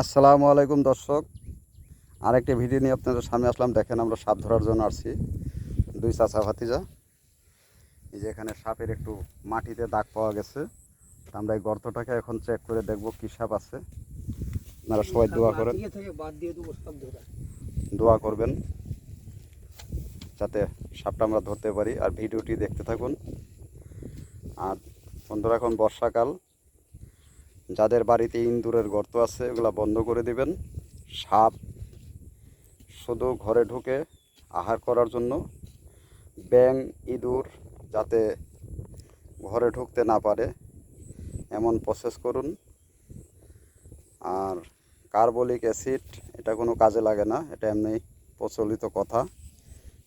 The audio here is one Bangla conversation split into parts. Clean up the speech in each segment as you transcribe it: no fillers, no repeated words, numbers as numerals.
আসসালামু আলাইকুম দর্শক, আরেকটি ভিডিও নিয়ে আপনাদের সামনে আসলাম। দেখেন আমরা সাপ ধরার জন্য আসছি, দুই চাচা ভাতিজা। এই যে এখানে সাপের একটু মাটিতে দাগ পাওয়া গেছে। আমরা এই গর্তটাকে এখন চেক করে দেখব কি সাপ আছে। আপনারা সবাই দোয়া করেন, দোয়া করবেন যাতে সাপটা আমরা ধরতে পারি। আর ভিডিওটি দেখতে থাকুন। আর বন্ধুরা, এখন বর্ষাকাল, যাদের বাড়িতে ইঁদুরের গর্ত আছে ওগুলা বন্ধ করে দিবেন। সাপ শুধু ঘরে ঢুকে আহার করার জন্য, ব্যাঙ ইঁদুর যাতে ঘরে ঢুকতে না পারে এমন প্রসেস করুন। আর কার্বলিক অ্যাসিড, এটা কোনো কাজে লাগে না, এটা এমনি প্রচলিত কথা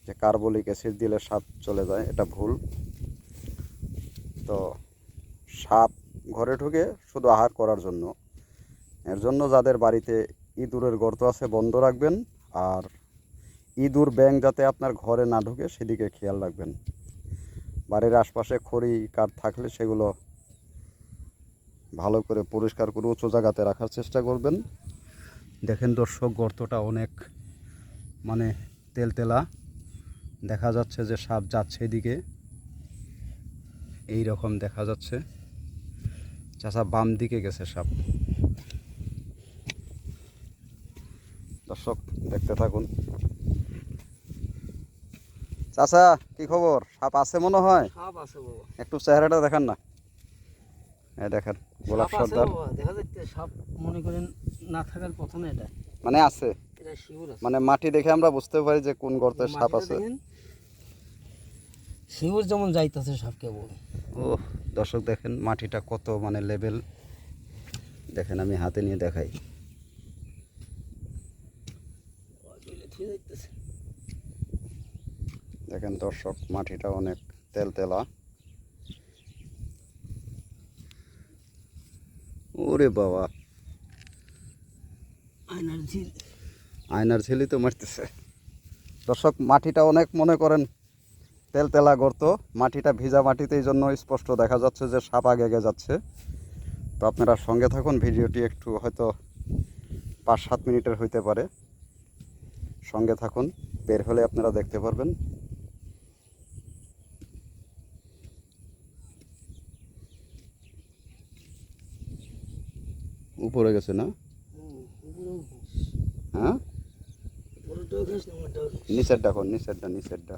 যে কার্বলিক অ্যাসিড দিলে সাপ চলে যায়, এটা ভুল। তো সাপ ঘরে ঢুকে শুধু আহার করার জন্য, এর জন্য যাদের বাড়িতে ইঁদুরের গর্ত আছে বন্ধ রাখবেন। আর ইঁদুর ব্যাঙ যাতে আপনার ঘরে না ঢুকে সেদিকে খেয়াল রাখবেন। বাড়ির আশপাশে খড়ি কাঠ থাকলে সেগুলো ভালো করে পরিষ্কার করে উঁচু জায়গাতে রাখার চেষ্টা করবেন। দেখেন দর্শক, গর্তটা অনেক তেলতেলা, দেখা যাচ্ছে যে সাপ যাচ্ছে এদিকে, এই রকম দেখা যাচ্ছে। চাচা বাম দিকে গেছে সাপ। দর্শক দেখতে থাকুন। চাচা কি খবর? সাপ আছে মনে হয়? সাপ আছে বাবা, একটু চেহারাটা দেখান না। এই দেখেন গোলাপ সাপ আছে সর্দার, বাবা, দেখা যাচ্ছে সাপ মনে করেন না থাকার কথা না, এটা আছে এটা শিউর আছে। মাটি দেখে আমরা বুঝতে পারি যে কোন গর্তে সাপ আছে। শিউর যেমন যাইতেছে সাপ কেবল। ও দর্শক দেখেন মাটিটা কত লেভেল, দেখেন আমি হাতে নিয়ে দেখাই। দেখেন দর্শক, মাটিটা অনেক তেলতেলা। ওরে বাবা, আয়নার ঝিলি তো মারতেছে। দর্শক মাটিটা অনেক মনে করেন তেলতেলা গর্ত, মাটিটা ভিজা মাটিতে, এই জন্য স্পষ্ট দেখা যাচ্ছে যে সাপ আগে যাচ্ছে। তো আপনারা সঙ্গে থাকুন, ভিডিওটি একটু হয়তো 5-7 মিনিটের হইতে পারে, সঙ্গে থাকুন, বের হলে আপনারা দেখতে পারবেন। উপরে গেছে না? হ্যাঁ, নিচের ডাকুন, নিচেরটা।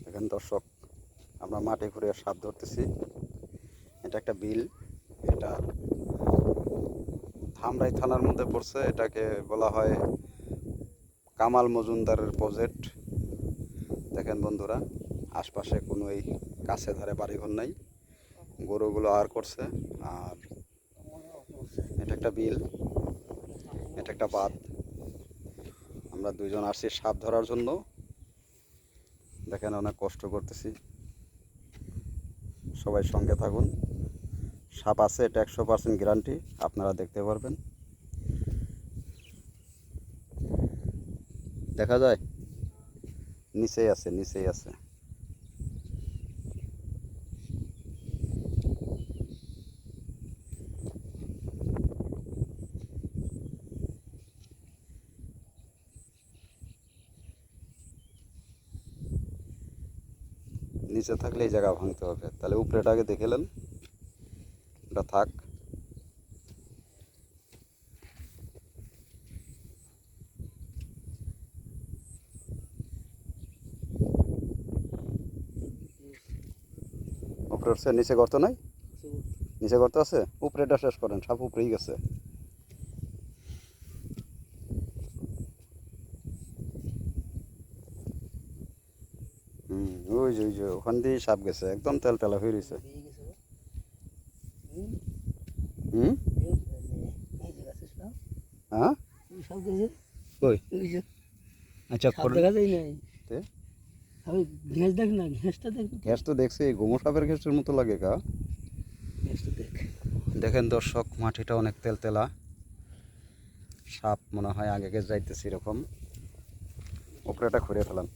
দেখেন দর্শক, আমরা মাটি ঘুরে সাপ ধরতেছি। এটা একটা বিল, এটা ধামরাই থানার মধ্যে পড়ছে। এটাকে বলা হয় কামাল মজুমদারের প্রজেক্ট। দেখেন বন্ধুরা, আশপাশে কোনো এই কাছে ধারে বাড়িঘর নাই, গরুগুলো আহার করছে। আর এটা একটা বিল, এটা একটা বাঁধ। আমরা দুইজন আসছি সাপ ধরার জন্য। দেখেন অনেক কষ্ট করতেছি, সবাই সঙ্গে থাকুন। সাপ আছে, এটা 100% গ্যারান্টি, আপনারা দেখতে পারবেন। দেখা যায় নিচেই আছে। নিচে থাকলে এই জায়গা ভাঙতে হবে, তাহলে উপরেটাকে দেখেলেন, এটা থাক। উপরে উঠছে, নিচে গর্ত নাই? নিচে গর্ত আছে, উপরেটা শেষ করেন, সাপ উপরেই গেছে। ওই যে ওখান দিয়েই সাপ গেছে, একদম তেলতেলা হয়ে রয়েছে। হ্যাঁ, কই? আচ্ছা, ঘ্যাস তো দেখছি, গোমো সাপের ঘ্যাসের মতো লাগে কা। দেখেন দর্শক, মাটিটা অনেক তেলতেলা, সাপ মনে হয় আগে যাইতেছে এরকম। উপরেটা ঘুরে ফেলান।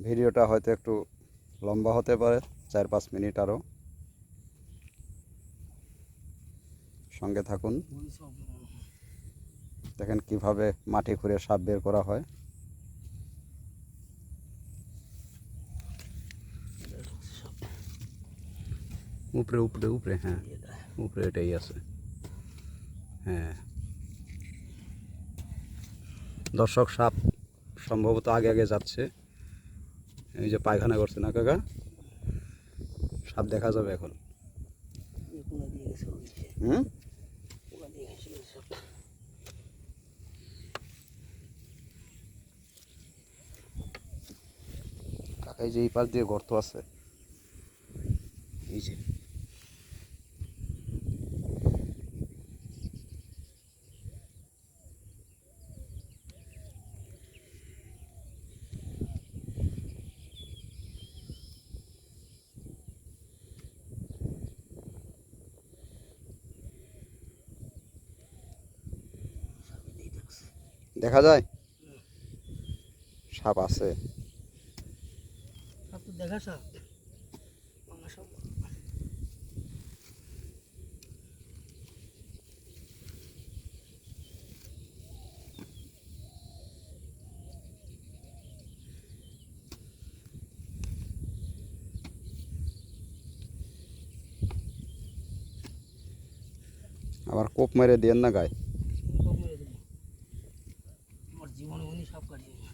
ভিডিওটা হয়তো একটু লম্বা হতে পারে, 4-5 মিনিট আরও সঙ্গে থাকুন। ওই সব মনে হয়। দেখেন কিভাবে মাটি খুঁড়ে সাপ বের করা হয়। এটা ঢুকছে সব। উপরে উপরে উপরে, হ্যাঁ এটা উপরে এটাই আছে। হ্যাঁ দর্শক, সাপ সম্ভবত আগে আগে যাচ্ছে। এই যে পায়খানা করছে না কাকা, সাপ দেখা যাবে এখন। এই কোনা দিয়ে গেছে ওই যে। হুম, কোনা দিয়ে গেছে ওই সব। কাকা এই যে এই পাশ দিয়ে গর্ত আছে, এই যে সামনেই ঢুকছে। দেখা যায় সাপ আছে। সব তো দেখা সব। আমার সব আবার কোপ মেরে দিয়েন না গায়ে। সব মেরে দেবো। আমার জীবনে উনি সব কাটিয়ে দেবো।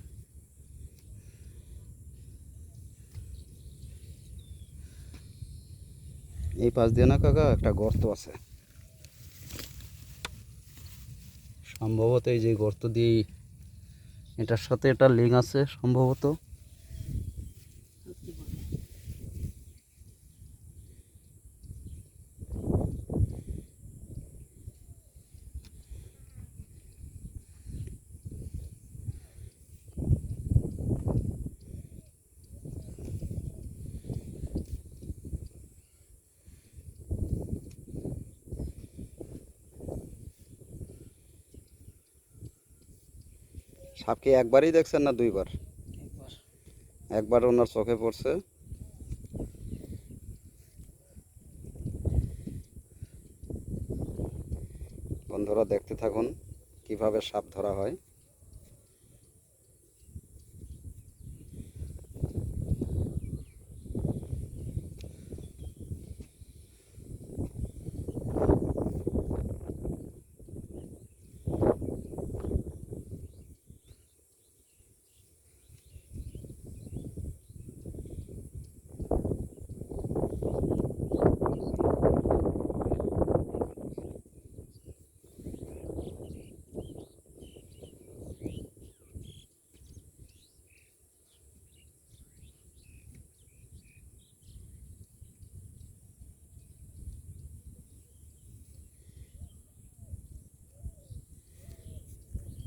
এই পাশ দিয়ে না কাকা একটা গর্ত আছে, সম্ভবত এই যে গর্ত দিয়ে এটার সাথে এটা লিঙ্ক আছে সম্ভবত। সত্যি করে। সাপ কি একবারই দেখছেন না দুইবার? একবার। একবার ওনার চোখে পড়ছে। বন্ধুরা দেখতে থাকুন কিভাবে সাপ ধরা হয়।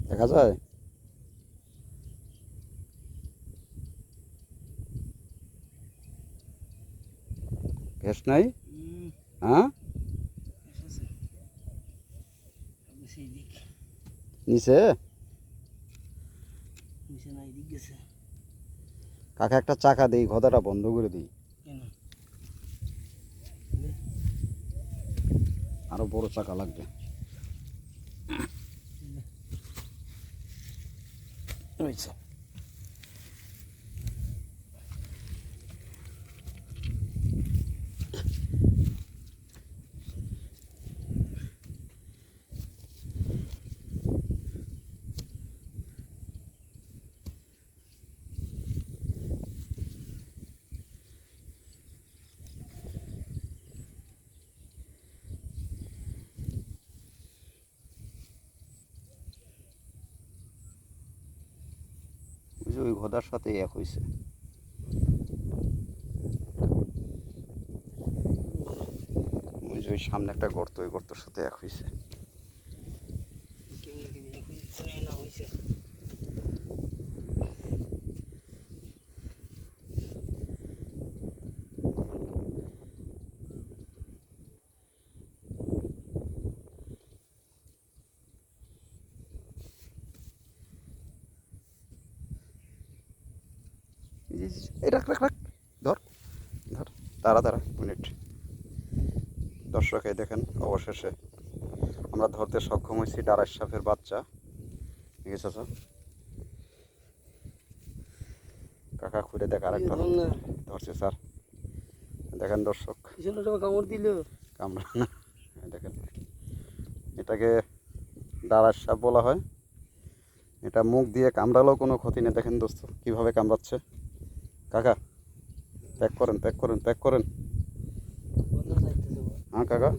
দেখা যায়? ঘেস নাই? হ্যাঁ, এসেছে। সেই দিক। নিচে নিচে না এদিক গেছে। কাকা একটা চাকা দিই, গদাটা বন্ধ করে দিই। কেন? আরো বড় চাকা লাগবে। রয়েছে। ওই যে ওই গদার সাথে এক হয়েছে। ওই যে ওই সামনে একটা গর্ত, ওই গর্তের সাথে এক হয়েছে। কেমনে কি দিয়ে হয়েছে না হয়েছে। এই যে এই রাখ রাখ রাখ ধর ধর দাঁড়া দাঁড়া মিনিট। দর্শক এই দেখেন অবশেষে আমরা ধরতে সক্ষম হয়েছি ডারাস সাপের বাচ্চা। ঠিক আছে স্যার, কাকা খুঁড়ে দেখ আরেকটা ধরছে স্যার। দেখেন দর্শক কামড় দিল। কামড়া না, এই দেখেন এটাকে ডারাস সাপ বলা হয়। এটা মুখ দিয়ে কামড়ালেও কোনো ক্ষতি নেই। দেখেন দোস্ত কীভাবে কামড়াচ্ছে। কাকা প্যাক করেন প্যাক করেন প্যাক করেন। হ্যাঁ কাকা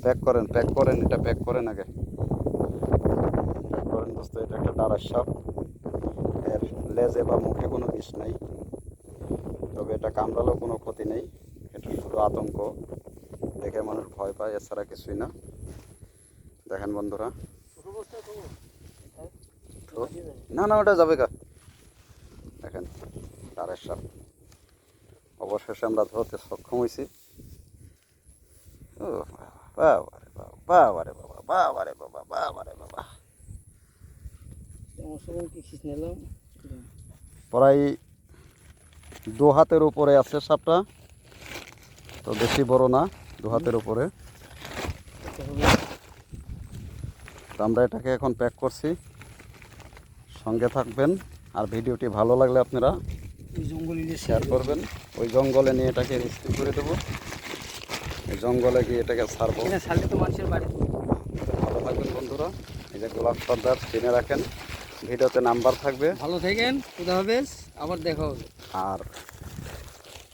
প্যাক করেন প্যাক করেন, এটা প্যাক করেন আগে প্যাক করেন দোস্ত। এটা একটা ডারাস সাপ, এর লেজে বা মুখে কোনো বিষ নাই, তবে এটা কামড়ালেও কোনো ক্ষতি নেই। এটা শুধু আতঙ্ক, দেখে মানুষ ভয় পায়, এছাড়া কিছুই না। দেখেন বন্ধুরা, তো না না ওটা যাবে গা। দেখেন ডারাস সাপ অবশেষে আমরা ধরতে সক্ষম হয়েছি। ও বাবা রে বাবা, বাবা রে বাবা, বাবা রে বাবা, বাবা রে বাবা। প্রায় 2 হাতের উপরে আছে সাপটা, তো বেশি বড় না, 2 হাতের উপরে। তো আমরা এটাকে এখন প্যাক করছি, সঙ্গে থাকবেন। আর ভিডিওটি ভালো লাগলে আপনারা শেয়ার করবেন। ওই জঙ্গলে নিয়ে এটাকে রেস্কিউ করে দেবো, এই জঙ্গলে গিয়ে এটাকে ছাড়বো। তো মানুষের বাড়ি। ভালো থাকবেন বন্ধুরা। এই যে গোলাপ সর্দার চিনে রাখেন, ভিডিওতে নাম্বার থাকবে। ভালো থাকেন, খুদা হাফেজ, আবার দেখা হবে। আর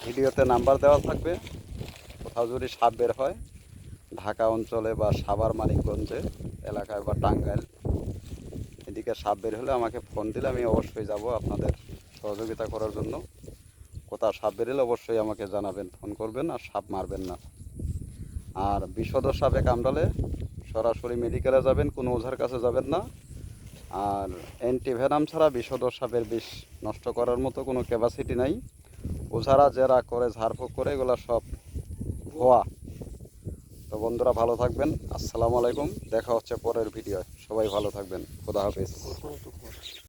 ভিডিওতে নাম্বার দেওয়া থাকবে। কোথাও যদি সাপ বের হয় ঢাকা অঞ্চলে বা সাভার মানিকগঞ্জে এলাকায় বা টাঙ্গাইল এদিকে সাপ বের হলে আমাকে ফোন দিলে আমি অবশ্যই যাব আপনাদের সহযোগিতা করার জন্য। কোথাও সাপ বের হলে অবশ্যই আমাকে জানাবেন, ফোন করবেন, আর সাপ মারবেন না। আর বিষধর সাপে কামড়ালে সরাসরি মেডিকেলে যাবেন, কোনো ওঝার কাছে যাবেন না। আর অ্যান্টিভেনাম ছাড়া বিষধর সাপের বিষ নষ্ট করার মতো কোনো ক্যাপাসিটি নাই। ওঝারা যারা করে ঝাড়ফুঁক করে এগুলো সব ভুয়া। তো বন্ধুরা ভালো থাকবেন, আসসালামু আলাইকুম, দেখা হচ্ছে পরের ভিডিও। সবাই ভালো থাকবেন, খোদা হাফেজ।